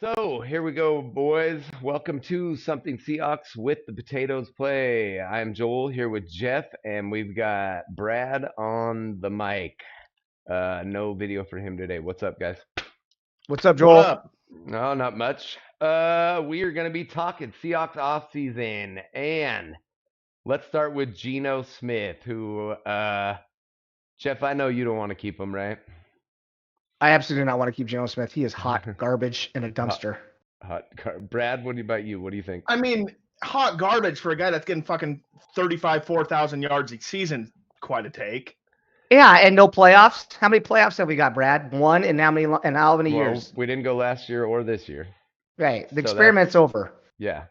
So here we go, boys. Welcome to Something Seahawks with the Potatoes Play. I'm Joel here with Jeff, and we've got Brad on the mic. No video for him today. What's up, guys? What's up, What Joel? up? No, not much. We are going to be talking Seahawks offseason, and let's start with Geno Smith, who, Jeff, I know you don't want to keep him, right? I absolutely do not want to keep Geno Smith. He is hot garbage in a dumpster. Brad, what about you? What do you think? I mean, hot garbage for a guy that's getting fucking 4,000 yards each season. Quite a take. Yeah, and no playoffs. How many playoffs have we got, Brad? One in how many years? We didn't go last year or this year. Right. The So experiment's over. Yeah.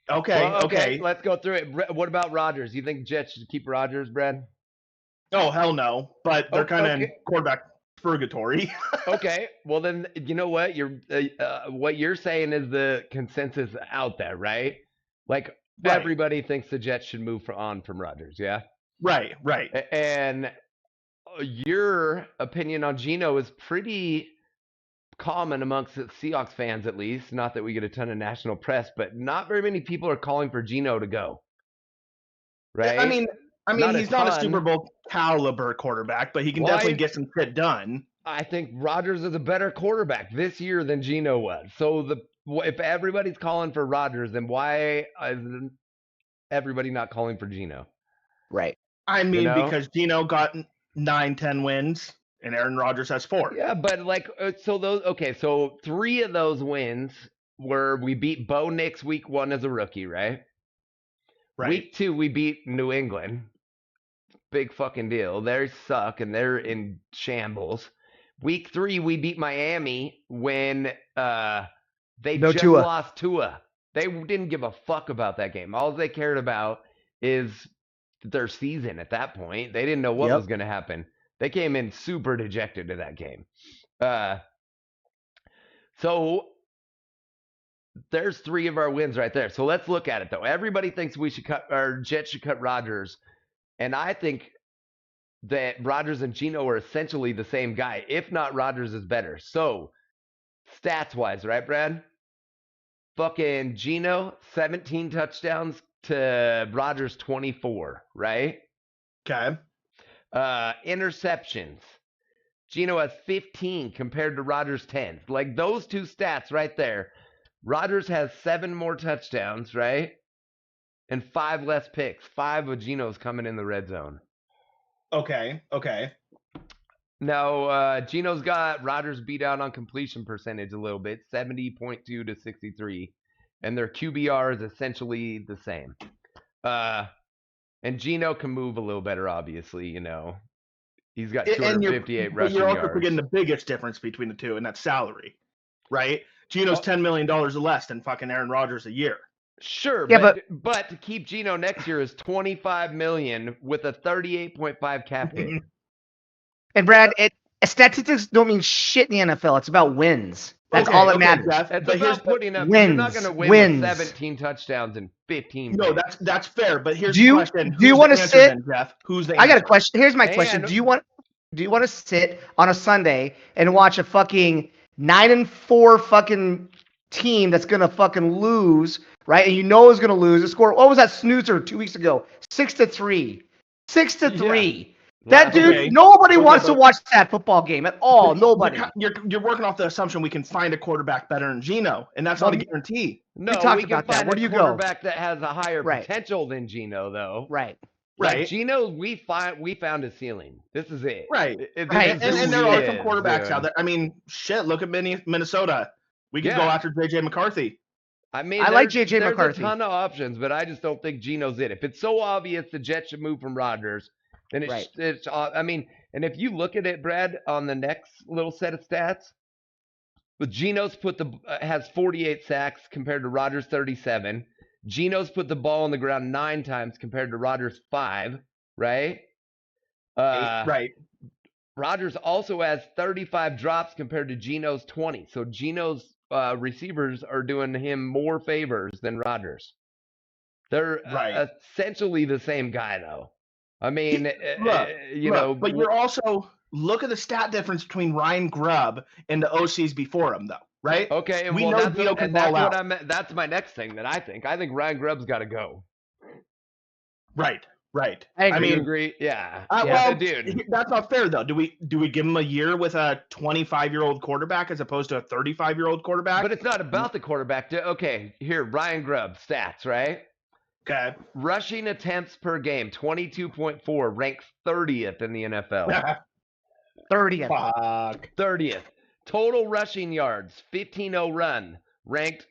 Okay, Well, okay. Let's go through it. What about Rodgers? You think Jets should keep Rodgers, Brad? Oh, hell no. But they're kind of in Okay. quarterback purgatory. Okay. Well, then you know what what you're saying is the consensus out there, right? Like Right. everybody thinks the Jets should move on from Rodgers, yeah. Right. And your opinion on Geno is pretty common amongst the Seahawks fans, at least. Not that we get a ton of national press, but not very many people are calling for Geno to go. Right? I mean, Not a he's not a ton. Super Bowl caliber quarterback, but he can Well, definitely get some shit done. I think Rodgers is a better quarterback this year than Geno was. So if everybody's calling for Rodgers, then why is everybody not calling for Geno? Right. I mean, know? because Geno got 9-10 wins, and Aaron Rodgers has 4. Yeah, but so 3 of those wins were we beat Bo Nix week 1 as a rookie, right? Right. Week 2 we beat New England. Big fucking deal. They suck and they're in shambles. Week 3 we beat Miami when they No just Tua. lost Tua. They didn't give a fuck about that game. All they cared about is their season at that point. They didn't know what Yep. was going to happen. They came in super dejected to that game. So there's 3 of our wins right there. So let's look at it though. Everybody thinks Jets should cut Rodgers, and I think that Rodgers and Geno are essentially the same guy. If not, Rodgers is better. So stats wise, right, Brad? Fucking Geno 17 touchdowns to Rodgers 24, right? Okay. Interceptions. Geno has 15 compared to Rodgers' 10. Like those 2 stats right there. Rodgers has 7 more touchdowns, right? And 5 less picks. 5 of Geno's coming in the red zone. Okay. Now, Geno's got Rodgers beat out on completion percentage a little bit, 70.2 to 63. And their QBR is essentially the same. And Geno can move a little better, obviously, you know. He's got 258 rushing You're also yards. forgetting the biggest difference between the two, and that's salary, right? Geno's $10 million less than fucking Aaron Rodgers a year. Sure, Yeah, but to keep Geno next year is $25 million with a 38.5 cap hit. And Brad, statistics don't mean shit in the NFL. It's about wins. That's Okay, all that okay, matters. Jeff, It's but about putting up. wins, You're not going to win wins. with 17 touchdowns and 15. No, picks. that's fair. But here's Do you- the question: do you Who's wanna the answer sit- then, Jeff? Who's the? I got a answer? question. Here's my question. And- Do you want to sit on a Sunday and watch a fucking 9-4 fucking team that's gonna fucking lose, right? And you know is gonna lose. The score. What was that snoozer 2 weeks ago? 6-3. 6-3. That dude. Okay. Nobody Okay, wants to but- watch that football game at all. Nobody. You're working off the assumption we can find a quarterback better than Geno, and that's not a Well, guarantee. No, we talked can about that. find Where a do you go? quarterback that has a higher Right. potential than Geno, though. Right. Like, Right. Geno, we found his ceiling. This is it. Right. This Right. is And who there he are some is, quarterbacks dude. out there. I mean, shit. Look at Minnesota. We could Yeah. go after JJ McCarthy. I mean, I like there's- JJ McCarthy. There's a ton of options, but I just don't think Geno's it. If it's so obvious the Jets should move from Rodgers, then Right. I mean, and if you look at it, Brad, on the next little set of stats, but Geno's has 48 sacks compared to Rodgers 37. Geno's put the ball on the ground 9 times compared to Rodgers 5, right? Right. Rodgers also has 35 drops compared to Geno's 20. So Geno's receivers are doing him more favors than Rodgers. They're Right. essentially the same guy, though. I mean, But you're also look at the stat difference between Ryan Grubb and the OCs before him, though. right? Okay, We well, know Geno can ball out. That's my next thing that I think. I think Ryan Grubb's got to go. Right. I Do you mean, agree? Yeah. well, dude. that's not fair though. Do we give him a year with a 25-year-old quarterback as opposed to a 35-year-old quarterback? But it's not about the quarterback. Okay, here, Ryan Grubb stats, right? Okay. Rushing attempts per game, 22.4, ranked 30th in the NFL. 30th. Fuck. 30th. Total rushing yards, 15-0 run, ranked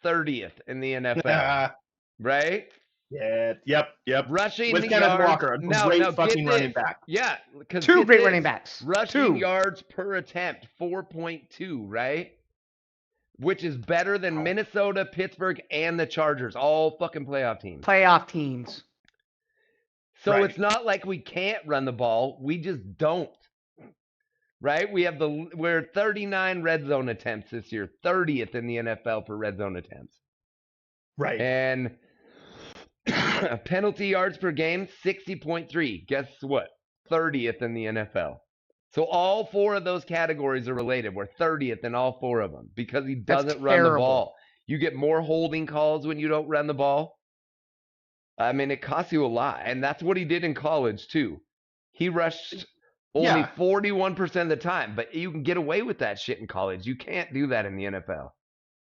30th in the NFL. Right? Yeah. Yep. Rushing with yards. Kenneth Walker, a great fucking running back. Yeah. Two great running backs. Rushing yards per attempt, 4.2, right? Which is better than Minnesota, Pittsburgh, and the Chargers, all fucking playoff teams. So it's not like we can't run the ball. We just don't. Right? We're 39 red zone attempts this year, 30th in the NFL for red zone attempts. Right. And penalty yards per game, 60.3. Guess what? 30th in the NFL. So all four of those categories are related. We're 30th in all four of them because he doesn't run the ball. You get more holding calls when you don't run the ball. I mean, it costs you a lot. And that's what he did in college, too. He rushed only 41% of the time, but you can get away with that shit in college. You can't do that in the NFL.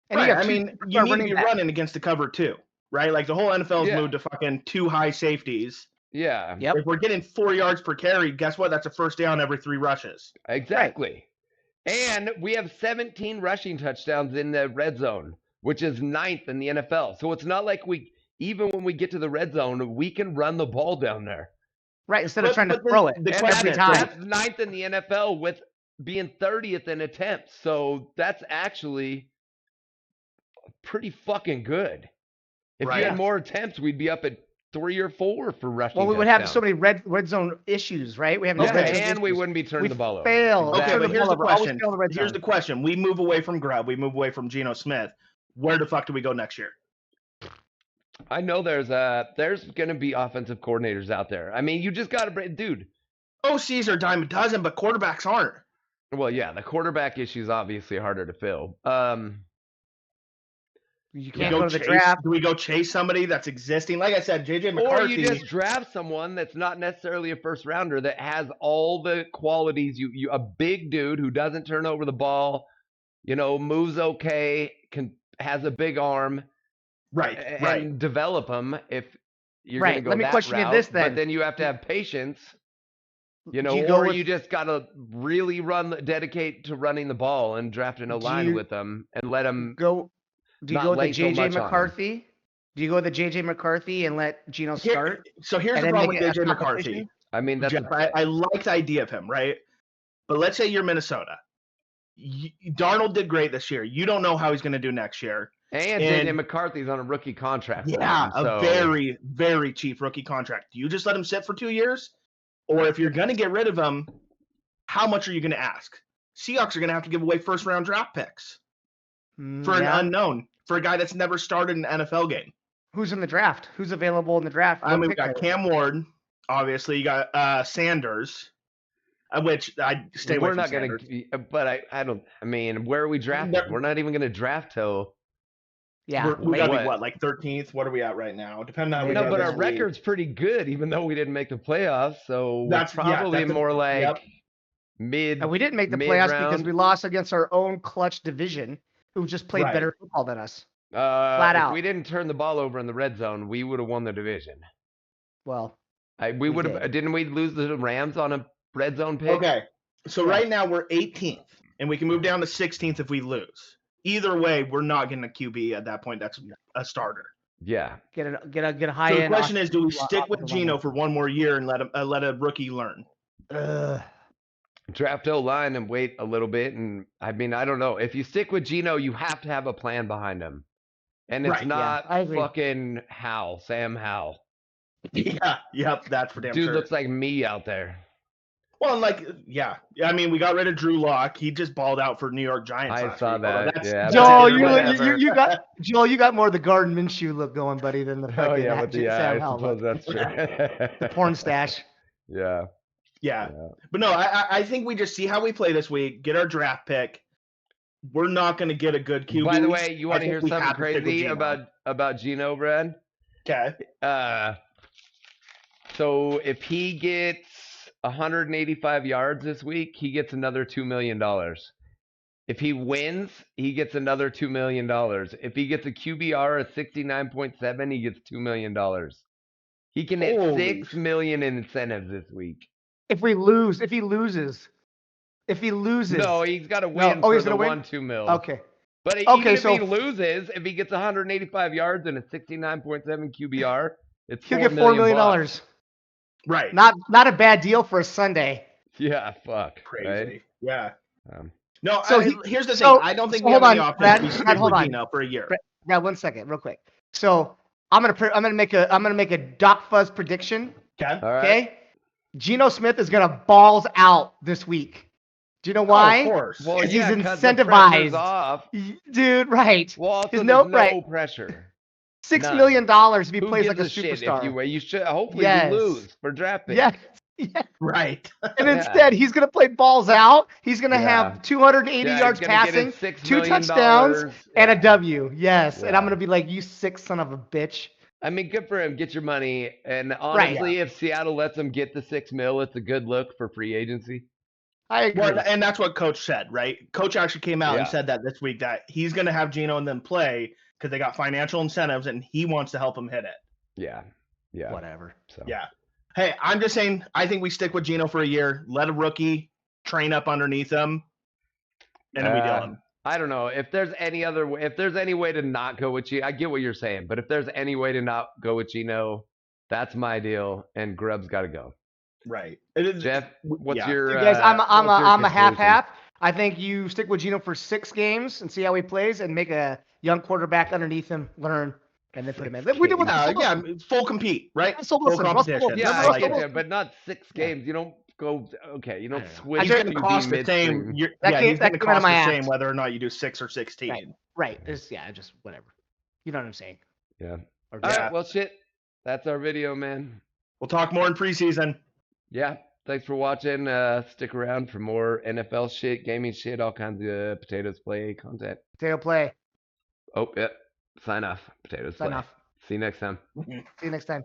And right. I mean, you need to be running against the cover, too. Right? Like the whole NFL's moved to fucking 2 high safeties. Yeah. Yep. If we're getting 4 yards per carry, guess what? That's a first down every 3 rushes. Exactly. Right. And we have 17 rushing touchdowns in the red zone, which is 9th in the NFL. So it's not like even when we get to the red zone, we can run the ball down there. Right. Instead of trying to throw it every time. That's 9th in the NFL with being 30th in attempts. So that's actually pretty fucking good. If you had more attempts, we'd be up at 3 or 4 for rushing. Well, we would have so many red zone issues, right? We have we wouldn't be turning the ball over. Okay, but here's the question. Here's the question. We move away from Grubb. We move away from Geno Smith. Where the fuck do we go next year? I know there's going to be offensive coordinators out there. I mean, you just got to, dude. OCs are a dime a dozen, but quarterbacks aren't. Well, yeah, the quarterback issue is obviously harder to fill. You can't go to the draft. Do we go chase somebody that's existing? Like I said, JJ McCarthy. Or you just draft someone that's not necessarily a first rounder that has all the qualities. You a big dude who doesn't turn over the ball, moves okay, has a big arm. Right. And develop them if you're going to go Let me that question route. You this then. But then you have to have patience. You just got to really dedicate to running the ball and drafting a line with them and let them go. Do you go with the JJ McCarthy? Do you go with the JJ McCarthy and let Geno start? So here's the problem with JJ McCarthy. I mean, Jeff, I like the idea of him, right? But let's say you're Minnesota. Darnold did great this year. You don't know how he's going to do next year. And JJ McCarthy's on a rookie contract. A very, very cheap rookie contract. Do you just let him sit for 2 years? Or if you're going to get rid of him, how much are you going to ask? Seahawks are going to have to give away first-round draft picks for an unknown, for a guy that's never started an NFL game. Who's in the draft? Who's available in the draft? I mean, we got Cam Ward, obviously. You got Sanders, which I stay away from Sanders. But I don't. I mean, where are we drafting? We're not even going to draft till. Yeah, we got to be like 13th. What are we at right now? Depending on but our record's pretty good, even though we didn't make the playoffs. So that's probably more like mid. And we didn't make the playoffs because we lost against our own clutch division, who just played better football than us. Flat out. If we didn't turn the ball over in the red zone, we would have won the division. Well, we would have. Didn't we lose the Rams on a red zone pick? Okay, so right now we're 18th, and we can move down to 16th if we lose. Either way, we're not getting a QB at that point. That's a starter. Yeah. Get a high end. So the question is, do we stick with Geno for one more year and let a rookie learn? Draft O-line and wait a little bit. And I mean, I don't know. If you stick with Geno, you have to have a plan behind him. And it's not fucking Sam Howell. Yeah, yep, that's for damn sure. Dude looks like me out there. Well, I mean, we got rid of Drew Lock. He just balled out for New York Giants. I saw that. Joel, you got more of the Garden Minshew look going, buddy, than the fucking Sam Howell. I suppose that's true. The porn stash. Yeah. But no, I think we just see how we play this week, get our draft pick, we're not going to get a good QB. By the way, you want I to hear think we something have to stick with crazy Geno. about Geno, Brad? Okay. So if he gets 185 yards this week, he gets another $2 million. If he wins, he gets another $2 million. If he gets a QBR of 69.7, he gets $2 million. He can hit Holy $6 million in incentives this week. If he loses. No, he's got to win Oh, for he's the gonna win? 1-2 mil. Okay. But Okay, even if so- he loses, if he gets 185 yards and a 69.7 QBR, it's He'll $4 get $4 million. bucks. Right. Not a bad deal for a Sunday. Yeah, fuck. Crazy. Right? Yeah. Um, No, So here's the thing. so- I don't think so we have hold any on, options. Brad, We Brad, stick hold with on. Geno for a year. Now, 1 second, real quick. So I'm gonna make a Doc Fuzz prediction. Okay. all right. Okay. Geno Smith is gonna balls out this week. Do you know Oh, why? of course. Well, Because yeah, he's 'cause the pressure's incentivized. off. Dude, right. Well, also, There's there's no- no pressure. $6 None. million if he Who plays gives like a a shit superstar. if you win? You should. Hopefully, Yes. you lose for draft picks. Yeah. Yeah. Right. And Yeah. instead, he's going to play balls out. He's going to Yeah. have 280 Yeah, yards he's gonna get passing, his $6 2 million. touchdowns, and a Yeah. W. Yes. And I'm Yeah. going to be like, you sick son of a bitch. I mean, good for him. Get your money. And honestly, if Seattle lets him get the $6 million, it's a good look for free agency. I agree. Well, and that's what Coach said, right? Coach actually came out and Yeah. said that this week that he's going to have Geno and them play because they got financial incentives and he wants to help them hit it. Yeah. Yeah. Whatever. So. Yeah. Hey, I'm just saying, I think we stick with Geno for a year, let a rookie train up underneath him, and then we deal him. I don't know if there's any other way. If there's any way to not go with Geno, I get what you're saying. But if there's any way to not go with Geno, that's my deal. And Grubb's got to go. Right. Jeff, what's yeah. your? Dude, guys, I'm what's your a conclusion? half-half. I think you stick with Geno for 6 games and see how he plays and make a young quarterback underneath him learn and then put him in. We did with Russell Wilson. Yeah, full compete, right? Russell Full Wilson, Russell competition. Wilson. Yeah, Remember I Russell get Wilson? you, but not 6 Yeah. games. You don't go. Okay, you don't I don't know. switch. He's going to QB cost the midstream. same. That Yeah, came- he's that going to came out of cost my the ass. same whether or not you do 6 or 16. Right. Just whatever. You know what I'm saying? Yeah. Or All just- right. Well, shit. That's our video, man. We'll talk more in preseason. Yeah. Thanks for watching. Stick around for more NFL shit, gaming shit, all kinds of Potatoes Play content. Potato play. Oh, yeah. Sign off. Potatoes Sign Play. off. See you next time. See you next time.